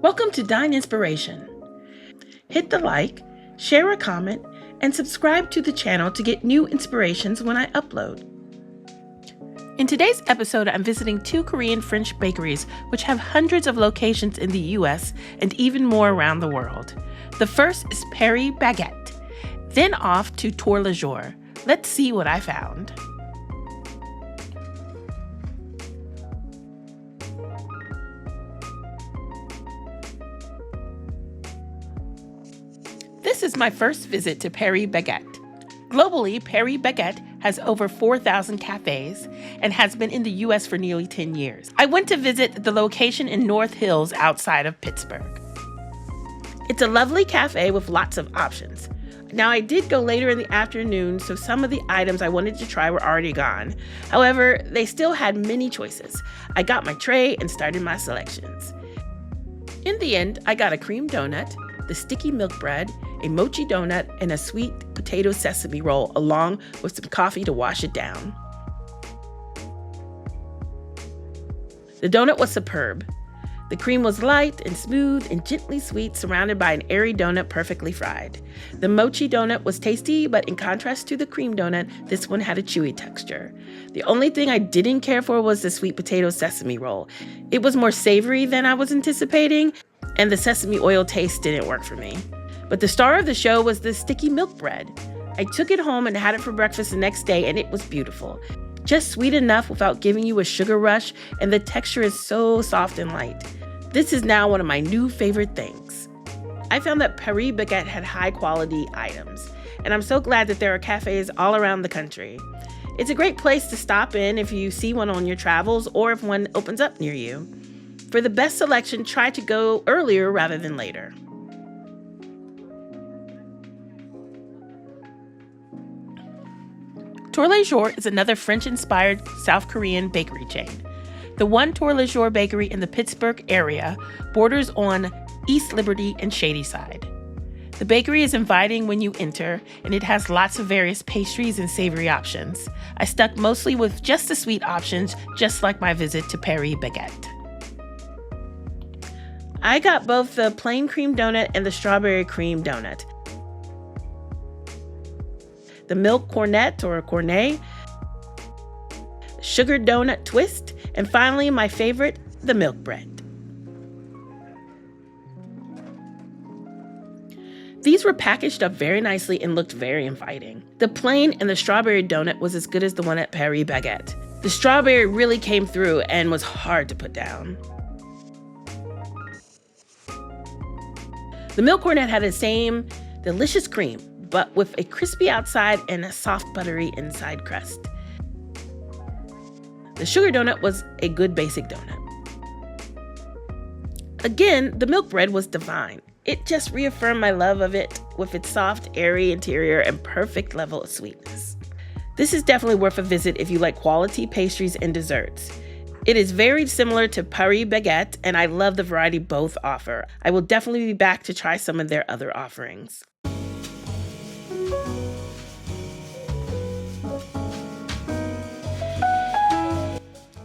Welcome to Dine Inspiration. Hit the like, share a comment, and subscribe to the channel to get new inspirations when I upload. In today's episode, I'm visiting 2 Korean French bakeries which have hundreds of locations in the US and even more around the world. The first is Paris Baguette, then off to Jours. Let's see what I found. This is my first visit to Paris Baguette. Globally, Paris Baguette has over 4,000 cafes and has been in the US for nearly 10 years. I went to visit the location in North Hills outside of Pittsburgh. It's a lovely cafe with lots of options. Now, I did go later in the afternoon, so some of the items I wanted to try were already gone. However, they still had many choices. I got my tray and started my selections. In the end, I got a cream donut, the sticky milk bread, a mochi donut, and a sweet potato sesame roll, along with some coffee to wash it down. The donut was superb. The cream was light and smooth and gently sweet, surrounded by an airy donut perfectly fried. The mochi donut was tasty, but in contrast to the cream donut, this one had a chewy texture. The only thing I didn't care for was the sweet potato sesame roll. It was more savory than I was anticipating, and the sesame oil taste didn't work for me. But the star of the show was the sticky milk bread. I took it home and had it for breakfast the next day, and it was beautiful. Just sweet enough without giving you a sugar rush, and the texture is so soft and light. This is now one of my new favorite things. I found that Paris Baguette had high quality items, and I'm so glad that there are cafes all around the country. It's a great place to stop in if you see one on your travels or if one opens up near you. For the best selection, try to go earlier rather than later. Jours is another French-inspired South Korean bakery chain. The one Jours bakery in the Pittsburgh area borders on East Liberty and Shadyside. The bakery is inviting when you enter, and it has lots of various pastries and savory options. I stuck mostly with just the sweet options, just like my visit to Paris Baguette. I got both the plain cream donut and the strawberry cream donut. The milk cornet or cornet, sugar donut twist, and finally my favorite, the milk bread. These were packaged up very nicely and looked very inviting. The plain and the strawberry donut was as good as the one at Paris Baguette. The strawberry really came through and was hard to put down. The milk cornet had the same delicious cream, but with a crispy outside and a soft buttery inside crust. The sugar donut was a good basic donut. Again, the milk bread was divine. It just reaffirmed my love of it with its soft, airy interior and perfect level of sweetness. This is definitely worth a visit if you like quality pastries and desserts. It is very similar to Paris Baguette, and I love the variety both offer. I will definitely be back to try some of their other offerings.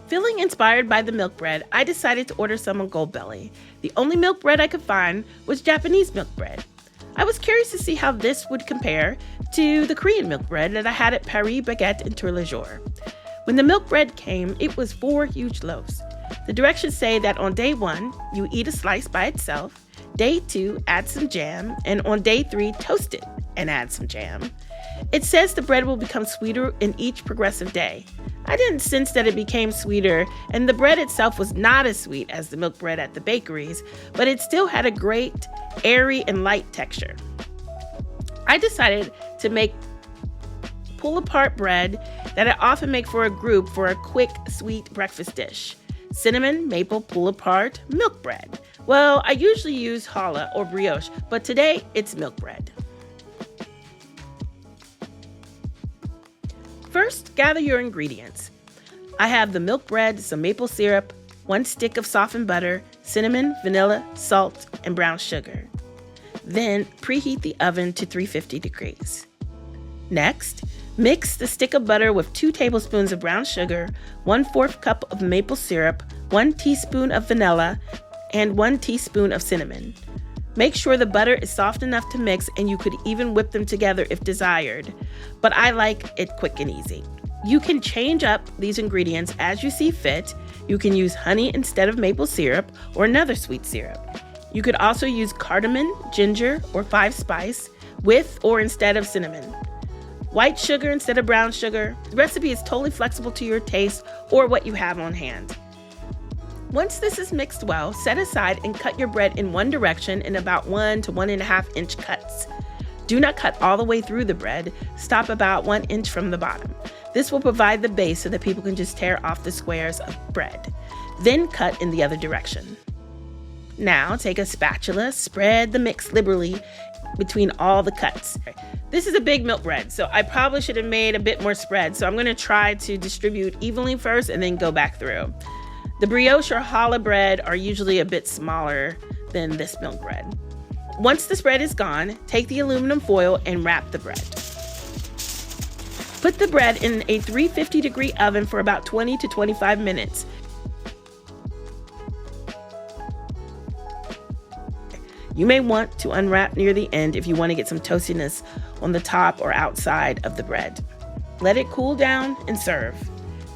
Feeling inspired by the milk bread, I decided to order some on Goldbelly. The only milk bread I could find was Japanese milk bread. I was curious to see how this would compare to the Korean milk bread that I had at Paris Baguette and Jours. When the milk bread came, it was 4 huge loaves. The directions say that on day 1, you eat a slice by itself, day 2, add some jam, and on day 3, toast it and add some jam. It says the bread will become sweeter in each progressive day. I didn't sense that it became sweeter, and the bread itself was not as sweet as the milk bread at the bakeries, but it still had a great, airy, and light texture. I decided to make pull-apart bread that I often make for a group for a quick, sweet breakfast dish. Cinnamon maple pull-apart milk bread. Well, I usually use challah or brioche, but today it's milk bread. First, gather your ingredients. I have the milk bread, some maple syrup, 1 stick of softened butter, cinnamon, vanilla, salt, and brown sugar. Then preheat the oven to 350 degrees. Next, mix the stick of butter with 2 tablespoons of brown sugar, 1/4 cup of maple syrup, 1 teaspoon of vanilla, and 1 teaspoon of cinnamon. Make sure the butter is soft enough to mix, and you could even whip them together if desired, but I like it quick and easy. You can change up these ingredients as you see fit. You can use honey instead of maple syrup or another sweet syrup. You could also use cardamom, ginger, or 5-spice with or instead of cinnamon. White sugar instead of brown sugar. The recipe is totally flexible to your taste or what you have on hand. Once this is mixed well, set aside and cut your bread in one direction in about 1 to 1.5 inch cuts. Do not cut all the way through the bread. Stop about 1 inch from the bottom. This will provide the base so that people can just tear off the squares of bread. Then cut in the other direction. Now take a spatula, spread the mix liberally between all the cuts. This is a big milk bread, so I probably should have made a bit more spread. So I'm going to try to distribute evenly first and then go back through. The brioche or challah bread are usually a bit smaller than this milk bread. Once the spread is gone, take the aluminum foil and wrap the bread. Put the bread in a 350-degree oven for about 20 to 25 minutes. You may want to unwrap near the end if you want to get some toastiness on the top or outside of the bread. Let it cool down and serve.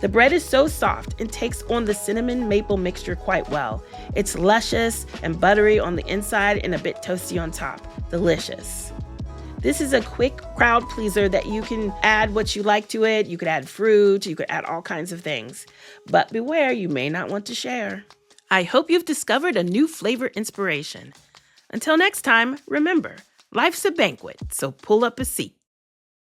The bread is so soft and takes on the cinnamon maple mixture quite well. It's luscious and buttery on the inside and a bit toasty on top. Delicious. This is a quick crowd pleaser that you can add what you like to it. You could add fruit, you could add all kinds of things. But beware, you may not want to share. I hope you've discovered a new flavor inspiration. Until next time, remember, life's a banquet, so pull up a seat.